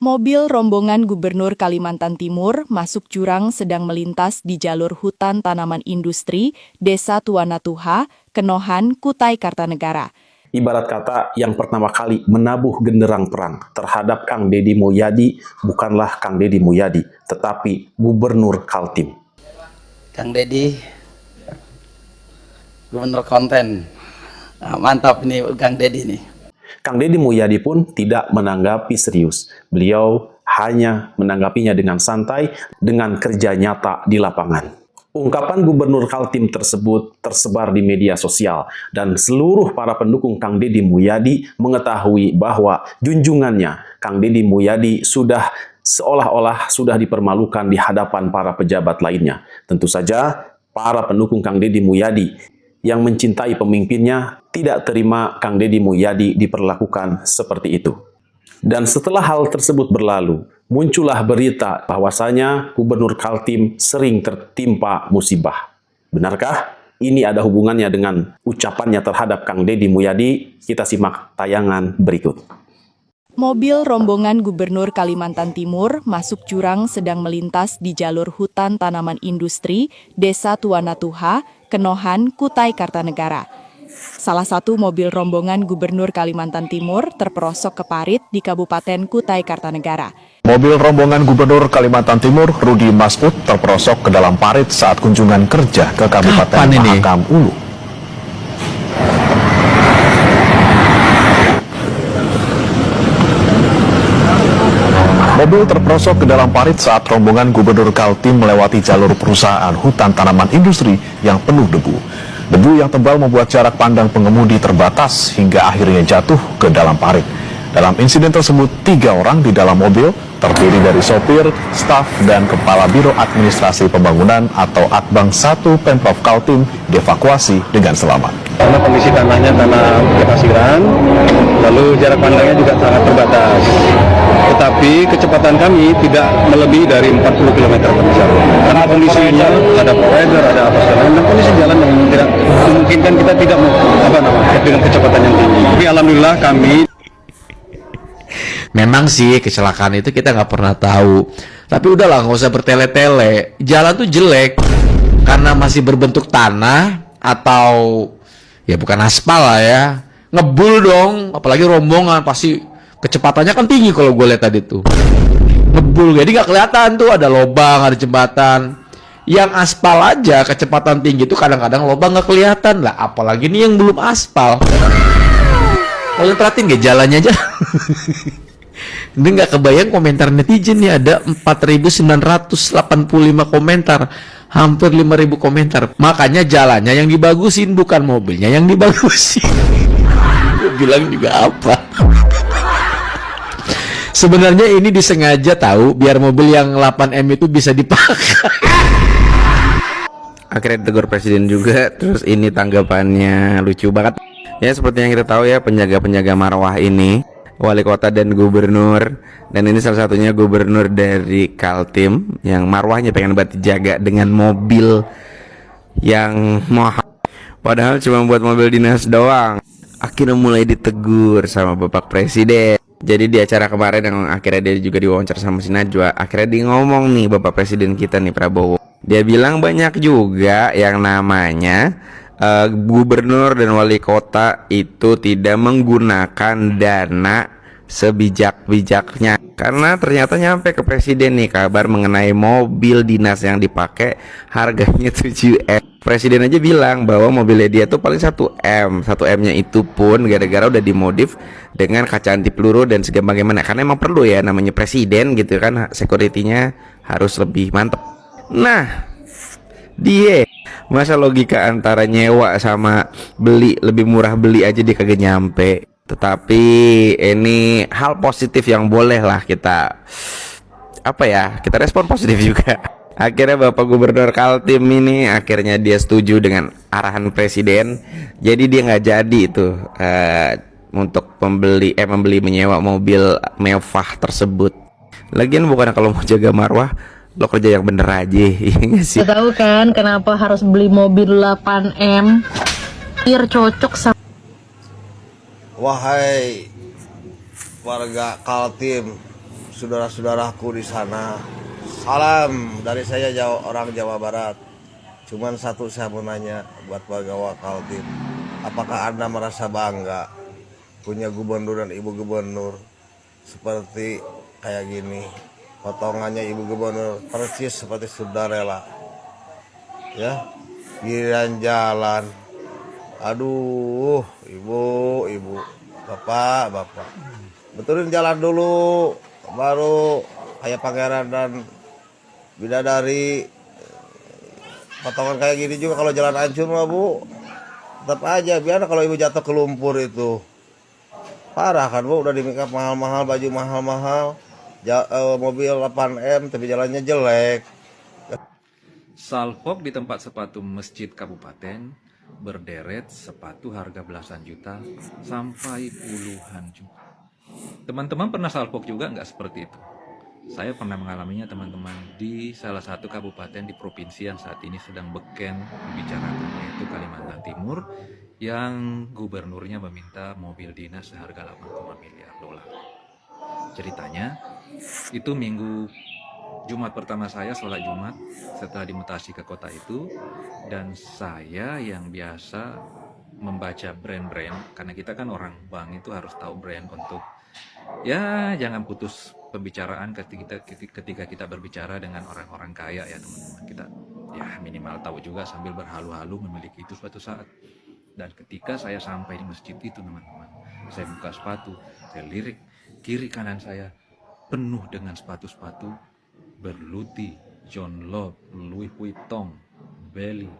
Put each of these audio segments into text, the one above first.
Mobil rombongan Gubernur Kalimantan Timur masuk jurang sedang melintas di jalur hutan tanaman industri, Desa Tuanatuha, Kenohan, Kutai Kartanegara. Ibarat kata yang pertama kali menabuh genderang perang terhadap Kang Deddy Mulyadi bukanlah Kang Deddy Mulyadi, tetapi Gubernur Kaltim. Kang Deddy, Gubernur konten. Nah, mantap nih Kang Deddy nih. Kang Deddy Mulyadi pun tidak menanggapi serius. Beliau hanya menanggapinya dengan santai, dengan kerja nyata di lapangan. Ungkapan Gubernur Kaltim tersebut tersebar di media sosial dan seluruh para pendukung Kang Deddy Mulyadi mengetahui bahwa junjungannya Kang Deddy Mulyadi sudah seolah-olah sudah dipermalukan di hadapan para pejabat lainnya. Tentu saja para pendukung Kang Deddy Mulyadi yang mencintai pemimpinnya tidak terima Kang Deddy Mulyadi diperlakukan seperti itu. Dan setelah hal tersebut berlalu, muncullah berita bahwasanya Gubernur Kaltim sering tertimpa musibah. Benarkah ini ada hubungannya dengan ucapannya terhadap Kang Deddy Mulyadi? Kita simak tayangan berikut. Mobil rombongan Gubernur Kalimantan Timur masuk jurang sedang melintas di jalur hutan tanaman industri, Desa Tuanatuha, Kenohan, Kutai Kartanegara. Salah satu mobil rombongan Gubernur Kalimantan Timur terperosok ke parit di Kabupaten Kutai Kartanegara. Mobil rombongan Gubernur Kalimantan Timur, Rudi Masud, terperosok ke dalam parit saat kunjungan kerja ke Kabupaten Mahakam Ulu. Mobil terperosok ke dalam parit saat rombongan Gubernur Kaltim melewati jalur perusahaan hutan tanaman industri yang penuh debu. Debu yang tebal membuat jarak pandang pengemudi terbatas hingga akhirnya jatuh ke dalam parit. Dalam insiden tersebut, 3 orang di dalam mobil terdiri dari sopir, staf, dan Kepala Biro Administrasi Pembangunan atau Atbang 1 Pemprov Kaltim dievakuasi dengan selamat. Karena kondisi tanahnya tanah kepasiran, lalu jarak pandangnya juga sangat terbatas. Tetapi kecepatan kami tidak melebihi dari 40 km per jam. Karena kondisinya ada rider, ada apa segala, dan kondisi jalan yang tidak memungkinkan kita tidak dengan kecepatan yang tinggi. Tapi alhamdulillah kami. Memang sih kecelakaan itu kita nggak pernah tahu. Tapi udahlah, nggak usah bertele-tele. Jalan tuh jelek karena masih berbentuk tanah atau ya bukan aspal lah ya. Ngebul dong, apalagi rombongan pasti kecepatannya kan tinggi kalau gue lihat tadi tuh. Ngebul, jadi nggak kelihatan tuh ada lobang, ada jembatan. Yang aspal aja kecepatan tinggi tuh kadang-kadang lobang nggak kelihatan lah, apalagi nih yang belum aspal. Kalian perhatiin nggak jalannya aja? Ini nggak kebayang komentar netizen nih, ada 4.985 komentar, hampir 5.000 komentar. Makanya jalannya yang dibagusin, bukan mobilnya yang dibagusin. Gue bilang juga apa? Sebenarnya ini disengaja tahu biar mobil yang 8M itu bisa dipakai. Akhirnya ditegur presiden juga. Terus ini tanggapannya lucu banget. Ya seperti yang kita tahu ya, penjaga-penjaga marwah ini wali kota dan gubernur, dan ini salah satunya gubernur dari Kaltim yang marwahnya pengen banget dijaga dengan mobil yang mahal, padahal cuma buat mobil dinas doang. Akhirnya mulai ditegur sama Bapak Presiden. Jadi di acara kemarin yang akhirnya dia juga diwawancara sama si Najwa, akhirnya dia ngomong nih, Bapak Presiden kita nih Prabowo, dia bilang banyak juga yang namanya gubernur dan wali kota itu tidak menggunakan dana sebijak-bijaknya, karena ternyata nyampe ke presiden nih kabar mengenai mobil dinas yang dipakai harganya 7M. Presiden aja bilang bahwa mobilnya dia tuh paling 1M. 1M-nya itu pun gara-gara udah dimodif dengan kaca anti peluru dan sebagaimana, karena emang perlu ya, namanya presiden gitu kan, security-nya harus lebih mantep. Nah, dia masa logika antara nyewa sama beli, lebih murah beli aja dia kagak nyampe. Tetapi ini hal positif yang boleh lah kita kita respon positif juga. Akhirnya Bapak Gubernur Kaltim ini akhirnya dia setuju dengan arahan presiden. Jadi dia nggak jadi itu untuk membeli menyewa mobil mewah tersebut. Lagian bukan kalau mau jaga marwah, lo kerja yang bener aja, iya gak sih? Tahu kan kenapa harus beli mobil 8M? Biar cocok sama. Wahai warga Kaltim, saudara-saudaraku di sana. Salam dari saya orang Jawa Barat. Cuman satu saya mau nanya buat Pegawai Kaltim. Apakah Anda merasa bangga punya gubernur dan ibu gubernur seperti kayak gini? Potongannya ibu gubernur persis seperti Sudarela. Ya, giliran jalan. Aduh, ibu, bapak. Betulin jalan dulu, baru kayak pangeran dan bidadari. Potongan kayak gini juga kalau jalan hancur mah Bu, tetap aja biar kalau ibu jatuh ke lumpur itu parah kan Bu, udah di make up mahal-mahal, baju mahal-mahal, mobil 8M tapi jalannya jelek. Salfok di tempat sepatu masjid kabupaten berderet sepatu harga belasan juta sampai puluhan juta. Teman-teman pernah salfok juga nggak seperti itu? Saya pernah mengalaminya teman-teman di salah satu kabupaten di provinsi yang saat ini sedang beken dibicarakan, yaitu Kalimantan Timur, yang gubernurnya meminta mobil dinas seharga 8 miliar dolar. Ceritanya, itu minggu Jumat pertama saya sholat Jumat setelah dimutasi ke kota itu, dan saya yang biasa membaca brand-brand, karena kita kan orang bank itu harus tahu brand untuk ya jangan putus pembicaraan ketika kita berbicara dengan orang-orang kaya ya teman-teman. Kita ya minimal tahu juga sambil berhalu-halu memiliki itu suatu saat. Dan ketika saya sampai di masjid itu teman-teman, saya buka sepatu, saya lirik kiri kanan saya penuh dengan sepatu-sepatu Berluti, John Lobb, Louis Vuitton, Belly,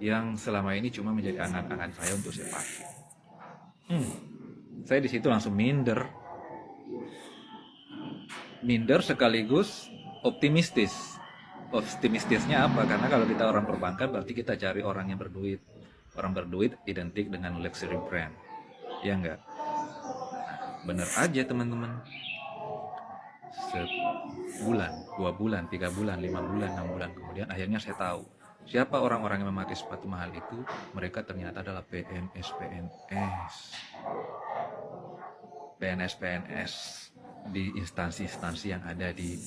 yang selama ini cuma menjadi angan-angan saya untuk saya pakai. Saya di situ langsung minder sekaligus optimistis. Optimistisnya apa? Karena kalau kita orang perbankan berarti kita cari orang yang berduit. Orang berduit identik dengan luxury brand, ya enggak? Bener aja teman-teman. Sebulan, 2 bulan, 3 bulan, 5 bulan, 6 bulan kemudian akhirnya saya tahu siapa orang-orang yang memakai sepatu mahal itu. Mereka ternyata adalah PNS di instansi-instansi yang ada di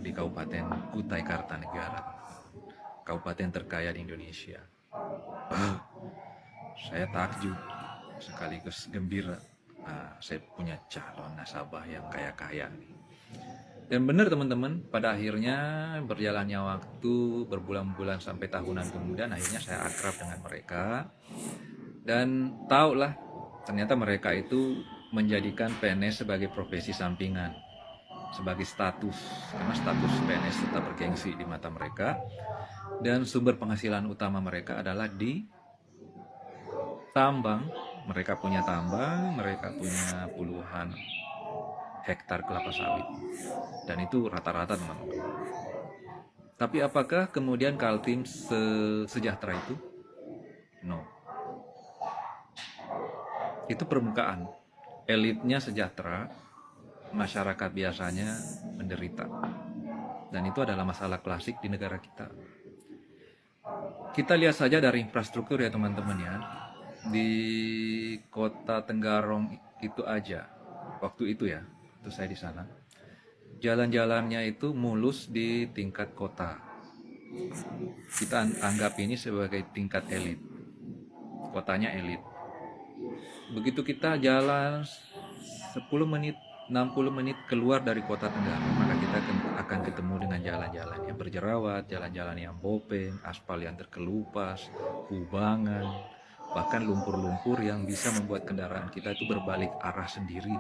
Kabupaten Kutai Kartanegara, kabupaten terkaya di Indonesia. Saya takjub sekaligus gembira. Saya punya calon nasabah yang kaya-kaya nih. Dan benar teman-teman, pada akhirnya berjalannya waktu berbulan-bulan sampai tahunan kemudian akhirnya saya akrab dengan mereka. Dan tahulah ternyata mereka itu menjadikan PNS sebagai profesi sampingan, sebagai status, karena status PNS tetap bergengsi di mata mereka. Dan sumber penghasilan utama mereka adalah di tambang. Mereka punya tambang, mereka punya puluhan hektar kelapa sawit, dan itu rata-rata teman-teman. Tapi apakah kemudian Kaltim sejahtera itu? No. Itu permukaan. Elitnya sejahtera, masyarakat biasanya menderita. Dan itu adalah masalah klasik di negara kita. Kita lihat saja dari infrastruktur ya teman-teman ya. Di kota Tenggarong itu aja, waktu itu ya, itu saya di sana. Jalan-jalannya itu mulus di tingkat kota. Kita anggap ini sebagai tingkat elit. Kotanya elit. Begitu kita jalan 10 menit, 60 menit keluar dari kota Tenggarong, maka kita akan ketemu dengan jalan-jalan yang berjerawat, jalan-jalan yang bopeng, aspal yang terkelupas, kubangan, bahkan lumpur-lumpur yang bisa membuat kendaraan kita itu berbalik arah sendiri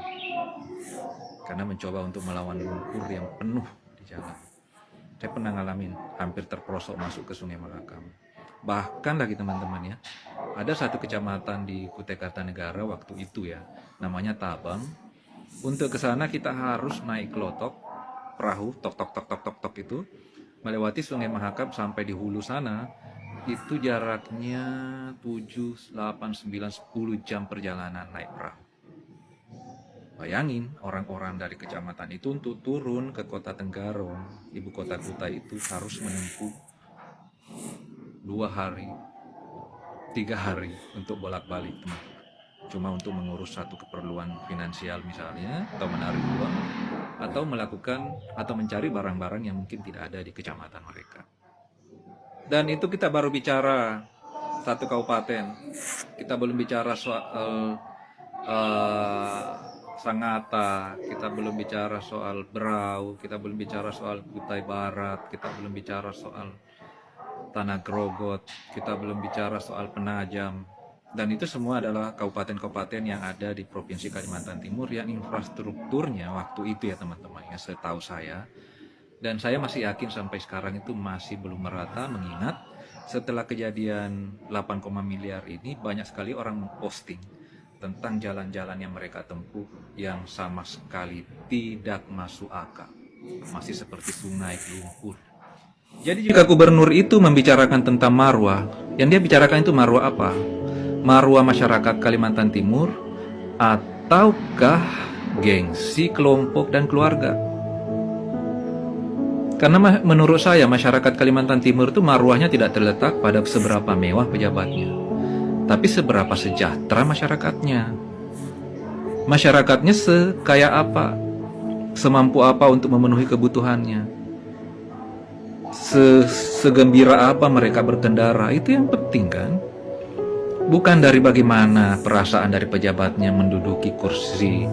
karena mencoba untuk melawan lumpur yang penuh di jalan. Saya pernah ngalamin hampir terperosok masuk ke Sungai Mahakam. Bahkan lagi teman-teman ya, ada satu kecamatan di Kutai Kartanegara waktu itu ya, namanya Tabang. Untuk ke sana kita harus naik kelotok, perahu, tok itu, melewati Sungai Mahakam sampai di hulu sana. Itu jaraknya 7, 8, 9, 10 jam perjalanan naik perahu. Bayangin orang-orang dari kecamatan itu untuk turun ke kota Tenggarong, ibu kota Kutai itu harus menempuh 2 hari, 3 hari untuk bolak-balik teman. Cuma untuk mengurus satu keperluan finansial misalnya, atau menarik uang, atau melakukan atau mencari barang-barang yang mungkin tidak ada di kecamatan mereka. Dan itu kita baru bicara satu kabupaten, kita belum bicara soal Sangatta, kita belum bicara soal Berau, kita belum bicara soal Kutai Barat, kita belum bicara soal Tanah Grogot, kita belum bicara soal Penajam. Dan itu semua adalah kabupaten-kabupaten yang ada di Provinsi Kalimantan Timur yang infrastrukturnya waktu itu ya teman-teman, ya setahu saya. Dan saya masih yakin sampai sekarang itu masih belum merata, mengingat setelah kejadian 8, miliar ini banyak sekali orang memposting tentang jalan-jalan yang mereka tempuh yang sama sekali tidak masuk akal. Masih seperti sungai lumpur. Jadi jika gubernur itu membicarakan tentang marwah, yang dia bicarakan itu marwah apa? Marwah masyarakat Kalimantan Timur ataukah gengsi kelompok dan keluarga? Karena menurut saya masyarakat Kalimantan Timur itu marwahnya tidak terletak pada seberapa mewah pejabatnya, tapi seberapa sejahtera masyarakatnya. Masyarakatnya sekaya apa, semampu apa untuk memenuhi kebutuhannya, segembira apa mereka berkendara, itu yang penting kan? Bukan dari bagaimana perasaan dari pejabatnya menduduki kursi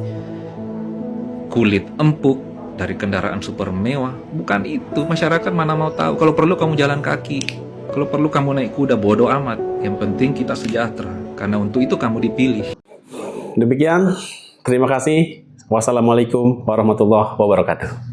kulit empuk dari kendaraan super mewah. Bukan itu, masyarakat mana mau tahu. Kalau perlu kamu jalan kaki, kalau perlu kamu naik kuda, bodoh amat. Yang penting kita sejahtera, karena untuk itu kamu dipilih. Demikian, terima kasih. Wassalamualaikum warahmatullahi wabarakatuh.